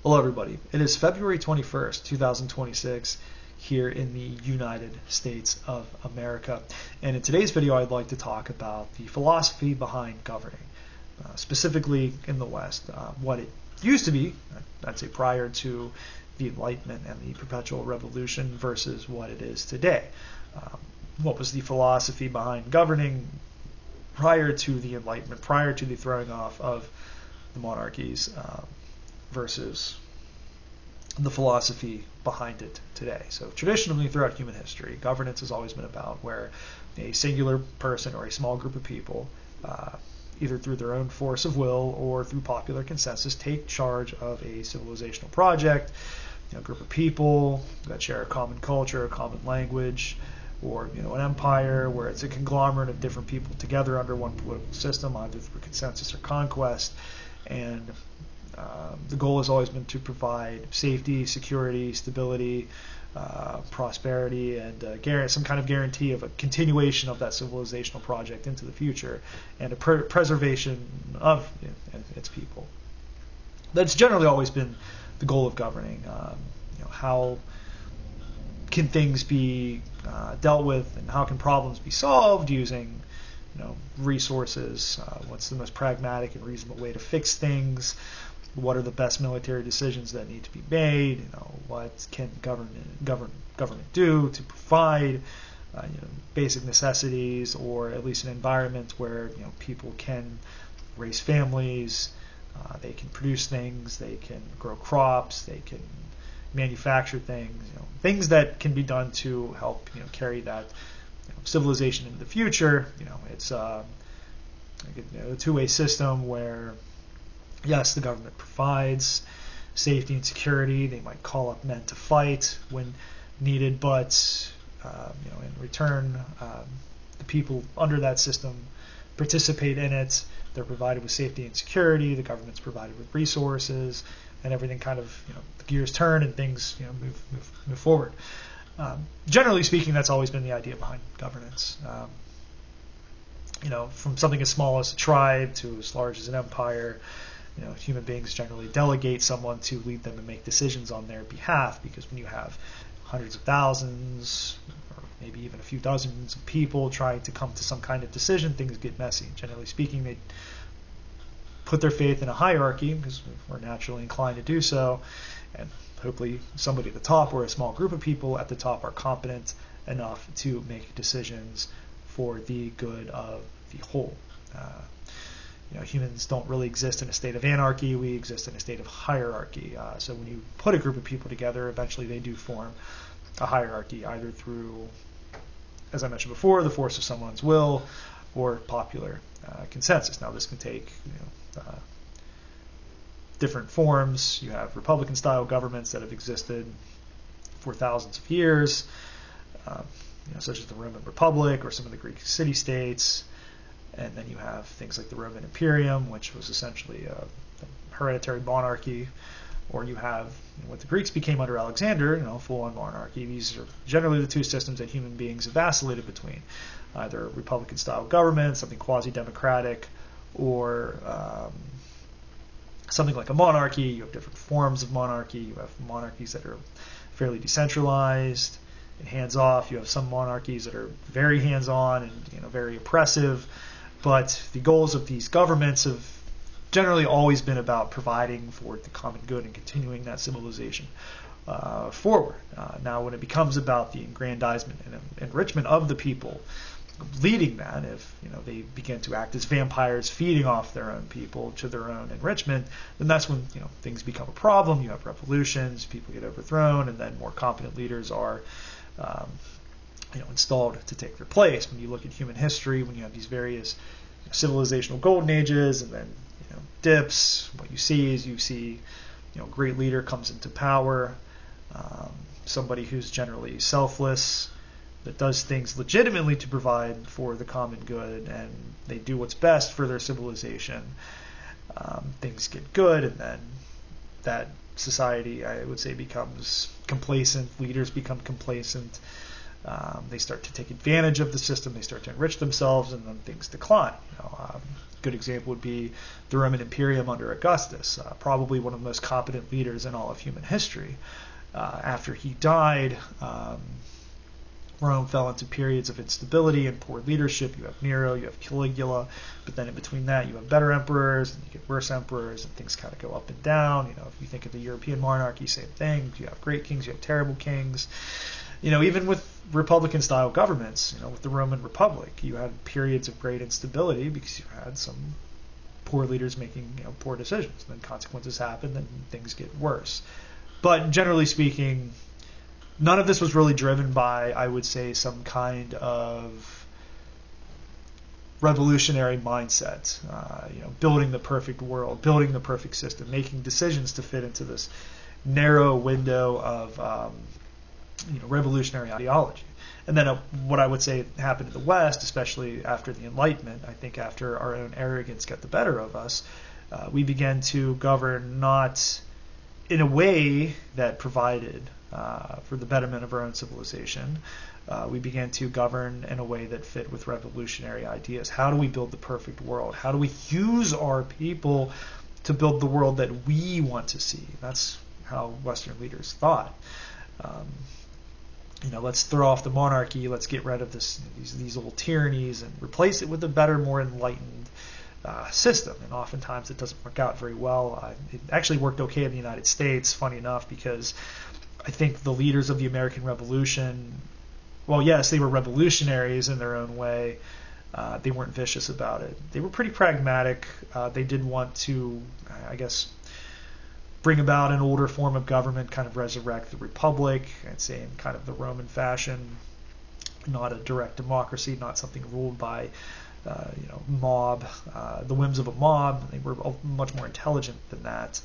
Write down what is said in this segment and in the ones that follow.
Hello everybody, it is February 21st, 2026 here in the United States of America, and in today's video I'd like to talk about the philosophy behind governing, specifically in the West, what it used to be, I'd say prior to the Enlightenment and the Perpetual Revolution versus what it is today. What was the philosophy behind governing prior to the Enlightenment, prior to the throwing off of the monarchies, versus the philosophy behind it today. So traditionally throughout human history, governance has always been about where a singular person or a small group of people, either through their own force of will or through popular consensus, take charge of a civilizational project, a group of people that share a common culture, a common language, or an empire where it's a conglomerate of different people together under one political system, either through consensus or conquest. And the goal has always been to provide safety, security, stability, prosperity, and some kind of guarantee of a continuation of that civilizational project into the future, and a preservation of its people. That's generally always been the goal of governing. How can things be dealt with, and how can problems be solved using resources? What's the most pragmatic and reasonable way to fix things? What are the best military decisions that need to be made? What can government do to provide basic necessities, or at least an environment where people can raise families, they can produce things, they can grow crops, they can manufacture things, things that can be done to help carry that civilization into the future. It's a two-way system where, yes, the government provides safety and security. They might call up men to fight when needed, but in return, the people under that system participate in it. They're provided with safety and security. The government's provided with resources, and everything kind of the gears turn and things move forward. Generally speaking, that's always been the idea behind governance. From something as small as a tribe to as large as an empire. Human beings generally delegate someone to lead them and make decisions on their behalf, because when you have hundreds of thousands, or maybe even a few dozens of people trying to come to some kind of decision, things get messy. Generally speaking, they put their faith in a hierarchy, because we're naturally inclined to do so, and hopefully somebody at the top or a small group of people at the top are competent enough to make decisions for the good of the whole. Humans don't really exist in a state of anarchy. We exist in a state of hierarchy. So when you put a group of people together, eventually they do form a hierarchy, either through, as I mentioned before, the force of someone's will or popular consensus. Now this can take different forms. You have Republican-style governments that have existed for thousands of years, such as the Roman Republic or some of the Greek city-states. And then you have things like the Roman Imperium, which was essentially a hereditary monarchy, or you have what the Greeks became under Alexander, full-on monarchy. These are generally the two systems that human beings have vacillated between, either Republican-style government, something quasi-democratic, or something like a monarchy. You have different forms of monarchy. You have monarchies that are fairly decentralized and hands-off. You have some monarchies that are very hands-on and very oppressive. But the goals of these governments have generally always been about providing for the common good and continuing that civilization forward. Now, when it becomes about the aggrandizement and enrichment of the people leading that, if they begin to act as vampires feeding off their own people to their own enrichment, then that's when things become a problem. You have revolutions, people get overthrown, and then more competent leaders are installed to take their place. When you look at human history, when you have these various civilizational golden ages and then dips, what you see is a great leader comes into power, somebody who's generally selfless, that does things legitimately to provide for the common good, and they do what's best for their civilization. Things get good, and then that society, I would say, becomes complacent. Leaders become complacent. They start to take advantage of the system. They start to enrich themselves, and then things decline. good example would be the Roman Imperium under Augustus, probably one of the most competent leaders in all of human history. After he died, Rome fell into periods of instability and poor leadership. You have Nero, you have Caligula, but then in between that you have better emperors, and you get worse emperors, and things kind of go up and down. If you think of the European monarchy, same thing. You have great kings, you have terrible kings. Even with Republican-style governments, with the Roman Republic, you had periods of great instability because you had some poor leaders making poor decisions. And then consequences happen, and things get worse. But generally speaking, none of this was really driven by, I would say, some kind of revolutionary mindset. Building the perfect world, building the perfect system, making decisions to fit into this narrow window of revolutionary ideology. And then what I would say happened in the West, especially after the Enlightenment, I think after our own arrogance got the better of us, we began to govern not in a way that provided for the betterment of our own civilization. We began to govern in a way that fit with revolutionary ideas. How do we build the perfect world? How do we use our people to build the world that we want to see? That's how Western leaders thought. Let's throw off the monarchy. Let's get rid of these little tyrannies and replace it with a better, more enlightened system. And oftentimes it doesn't work out very well. It actually worked okay in the United States, funny enough, because I think the leaders of the American Revolution, well, yes, they were revolutionaries in their own way. They weren't vicious about it. They were pretty pragmatic. They did want to, I guess, bring about an older form of government, kind of resurrect the republic, I'd say in kind of the Roman fashion, not a direct democracy, not something ruled by mob, the whims of a mob. They were much more intelligent than that.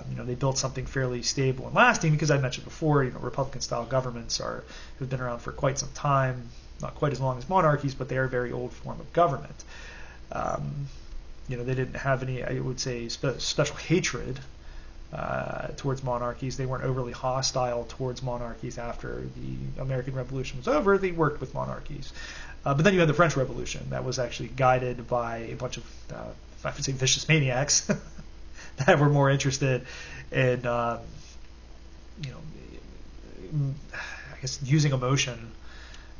They built something fairly stable and lasting because I mentioned before, Republican-style governments have been around for quite some time, not quite as long as monarchies, but they are a very old form of government. They didn't have any, I would say, special hatred towards monarchies. They weren't overly hostile towards monarchies after the American Revolution was over. They worked with monarchies. But then you had the French Revolution that was actually guided by a bunch of, I would say, vicious maniacs that were more interested in, I guess, using emotion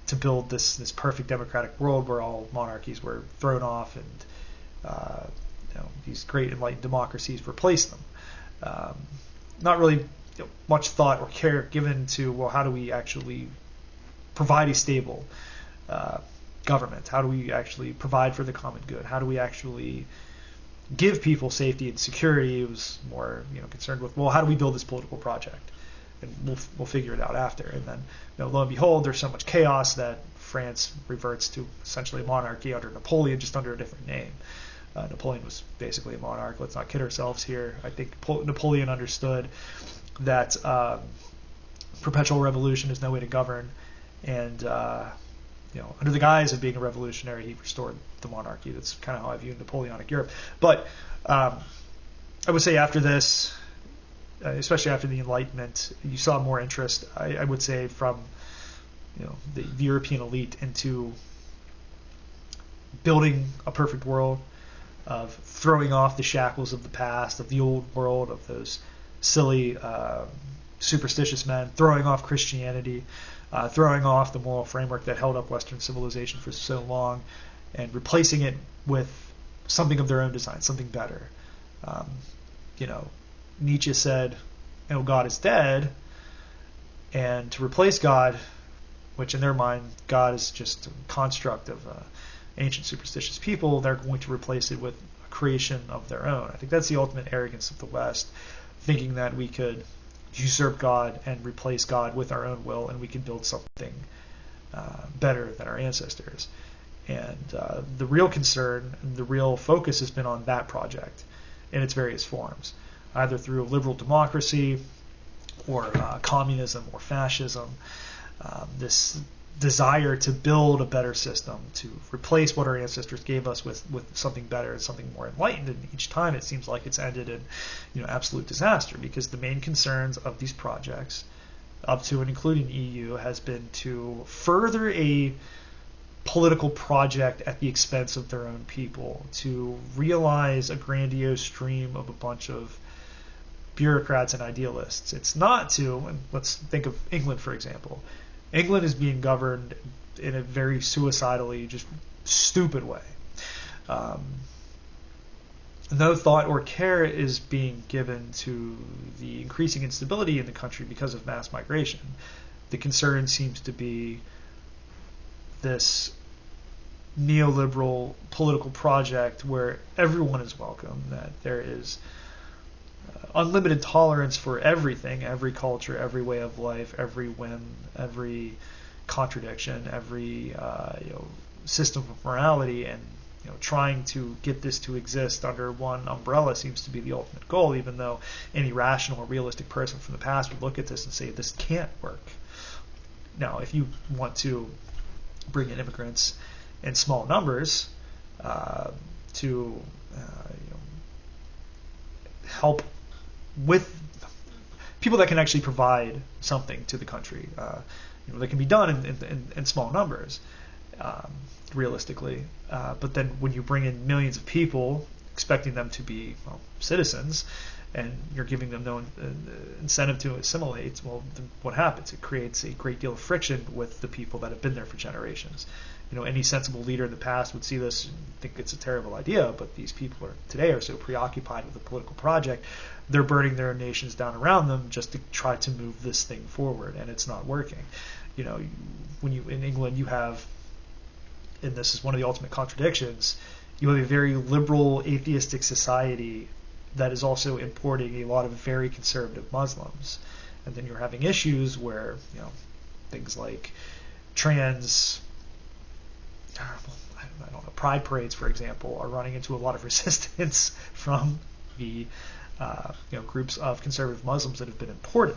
to build this perfect democratic world where all monarchies were thrown off and these great enlightened democracies replaced them. Not really much thought or care given to, well, how do we actually provide a stable government? How do we actually provide for the common good? How do we actually give people safety and security? It was more concerned with, well, how do we build this political project? And we'll figure it out after. And then lo and behold, there's so much chaos that France reverts to essentially a monarchy under Napoleon, just under a different name. Napoleon was basically a monarch. Let's not kid ourselves here. I think Napoleon understood that perpetual revolution is no way to govern, and under the guise of being a revolutionary, he restored the monarchy. That's kind of how I view Napoleonic Europe. But I would say after this, especially after the Enlightenment, you saw more interest, I would say, from the European elite into building a perfect world, of throwing off the shackles of the past, of the old world, of those silly, superstitious men, throwing off Christianity, throwing off the moral framework that held up Western civilization for so long, and replacing it with something of their own design, something better. Nietzsche said, God is dead, and to replace God, which in their mind, God is just a construct of ancient superstitious people, they're going to replace it with a creation of their own. I think that's the ultimate arrogance of the West, thinking that we could usurp God and replace God with our own will, and we can build something better than our ancestors. And the real concern and the real focus has been on that project in its various forms, either through a liberal democracy or communism or fascism. This desire to build a better system, to replace what our ancestors gave us with something better and something more enlightened. And each time it seems like it's ended in absolute disaster, because the main concerns of these projects, up to and including EU, has been to further a political project at the expense of their own people, to realize a grandiose dream of a bunch of bureaucrats and idealists. It's not to, and let's think of England, for example. England is being governed in a very suicidally, just stupid way. No thought or care is being given to the increasing instability in the country because of mass migration. The concern seems to be this neoliberal political project where everyone is welcome, that there is unlimited tolerance for everything, every culture, every way of life, every whim, every contradiction, every system of morality, and trying to get this to exist under one umbrella seems to be the ultimate goal, even though any rational or realistic person from the past would look at this and say this can't work. Now, if you want to bring in immigrants in small numbers to help with people that can actually provide something to the country, that can be done in small numbers, realistically. But then when you bring in millions of people, expecting them to be citizens, and you're giving them no incentive to assimilate, well, then what happens? It creates a great deal of friction with the people that have been there for generations. Any sensible leader in the past would see this and think it's a terrible idea, but these people today are so preoccupied with the political project, they're burning their nations down around them just to try to move this thing forward, and it's not working. When you in England, you have, and this is one of the ultimate contradictions, you have a very liberal atheistic society that is also importing a lot of very conservative Muslims. And then you're having issues where, things like trans, I don't know, pride parades, for example, are running into a lot of resistance from the groups of conservative Muslims that have been imported.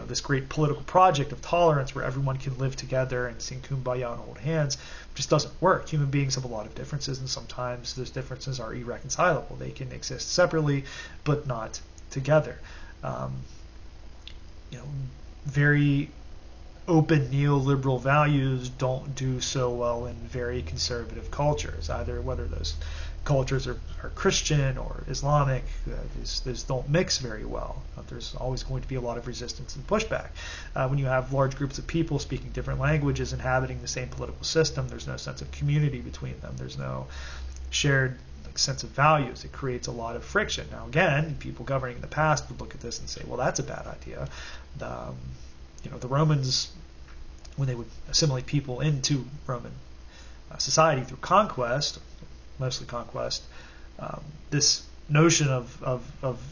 This great political project of tolerance where everyone can live together and sing kumbaya and hold hands just doesn't work. Human beings have a lot of differences, and sometimes those differences are irreconcilable. They can exist separately, but not together. Very open neoliberal values don't do so well in very conservative cultures, either whether those cultures are Christian or Islamic. These don't mix very well. There's always going to be a lot of resistance and pushback. When you have large groups of people speaking different languages, inhabiting the same political system, there's no sense of community between them. There's no shared sense of values. It creates a lot of friction. Now, again, people governing in the past would look at this and say, well, that's a bad idea. The Romans, when they would assimilate people into Roman society through conquest, mostly conquest, this notion of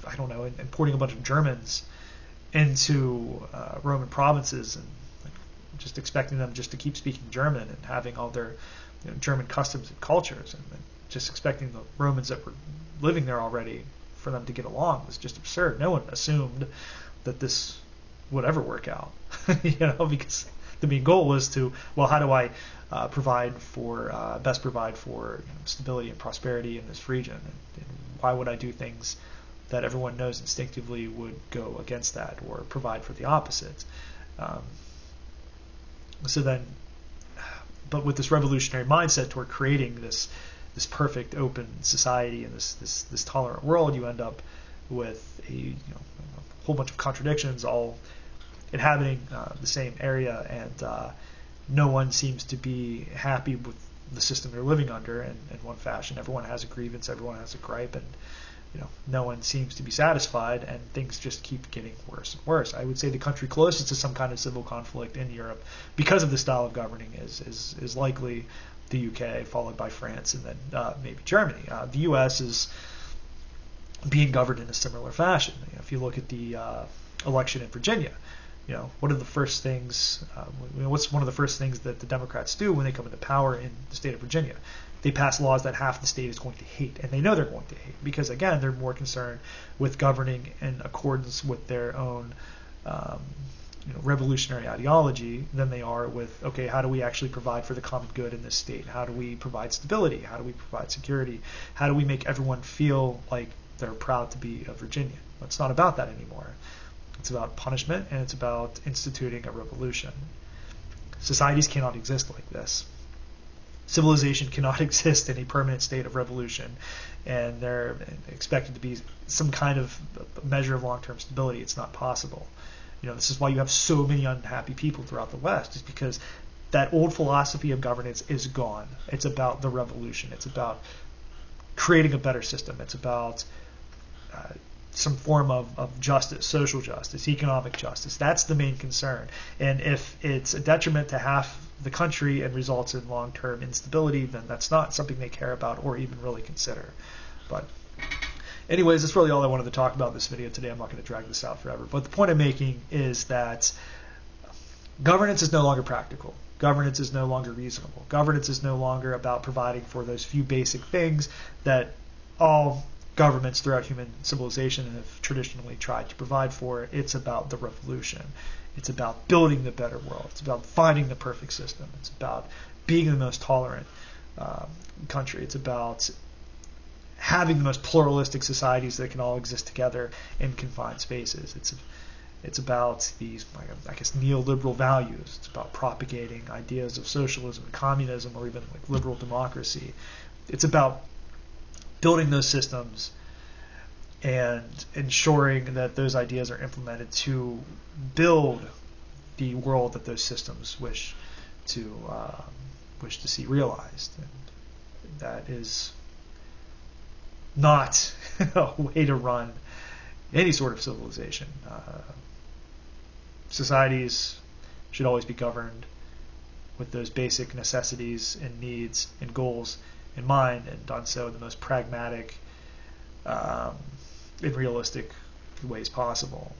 I don't know, importing a bunch of Germans into Roman provinces and just expecting them just to keep speaking German and having all their German customs and cultures, and just expecting the Romans that were living there already for them to get along was just absurd. No one assumed that this would ever work out, because the main goal was to, well, how do I best provide for stability and prosperity in this region, and why would I do things that everyone knows instinctively would go against that or provide for the opposite? But with this revolutionary mindset toward creating this perfect open society and this tolerant world, you end up with a whole bunch of contradictions, all inhabiting the same area, and no one seems to be happy with the system they're living under in one fashion. Everyone has a grievance, everyone has a gripe, and no one seems to be satisfied, and things just keep getting worse and worse. I would say the country closest to some kind of civil conflict in Europe, because of the style of governing, is likely the UK, followed by France, and then maybe Germany. The US is being governed in a similar fashion. If you look at the election in Virginia, what are the first things? What's one of the first things that the Democrats do when they come into power in the state of Virginia? They pass laws that half the state is going to hate, and they know they're going to hate because, again, they're more concerned with governing in accordance with their own revolutionary ideology than they are with, okay, how do we actually provide for the common good in this state? How do we provide stability? How do we provide security? How do we make everyone feel like they're proud to be a Virginian? It's not about that anymore. It's about punishment, and it's about instituting a revolution. Societies cannot exist like this. civilization cannot exist in a permanent state of revolution, and they're expected to be some kind of measure of long-term stability. It's not possible. This is why you have so many unhappy people throughout the West, is because that old philosophy of governance is gone. It's about the revolution. It's about creating a better system. It's about some form of justice, social justice, economic justice. That's the main concern. And if it's a detriment to half the country and results in long-term instability, then that's not something they care about or even really consider. But anyways, that's really all I wanted to talk about in this video today. I'm not going to drag this out forever. But the point I'm making is that governance is no longer practical. Governance is no longer reasonable. Governance is no longer about providing for those few basic things that all governments throughout human civilization have traditionally tried to provide for. It's about the revolution. It's about building the better world. It's about finding the perfect system. It's about being the most tolerant country. It's about having the most pluralistic societies that can all exist together in confined spaces. It's about these, I guess, neoliberal values. It's about propagating ideas of socialism, communism, or even like liberal democracy. It's about building those systems and ensuring that those ideas are implemented to build the world that those systems wish to see realized. And that is not a way to run any sort of civilization. Societies should always be governed with those basic necessities and needs and goals in mind, and done so in the most pragmatic and realistic ways possible.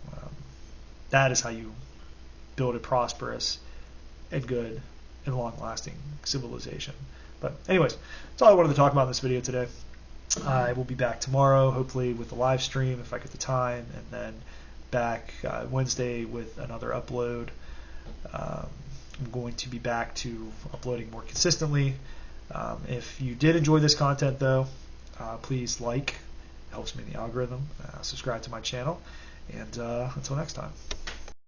That is how you build a prosperous and good and long-lasting civilization. But anyways, that's all I wanted to talk about in this video today. I will be back tomorrow, hopefully with a live stream if I get the time, and then back Wednesday with another upload. I'm going to be back to uploading more consistently. If you did enjoy this content, though, please like. It helps me in the algorithm. Subscribe to my channel. And until next time.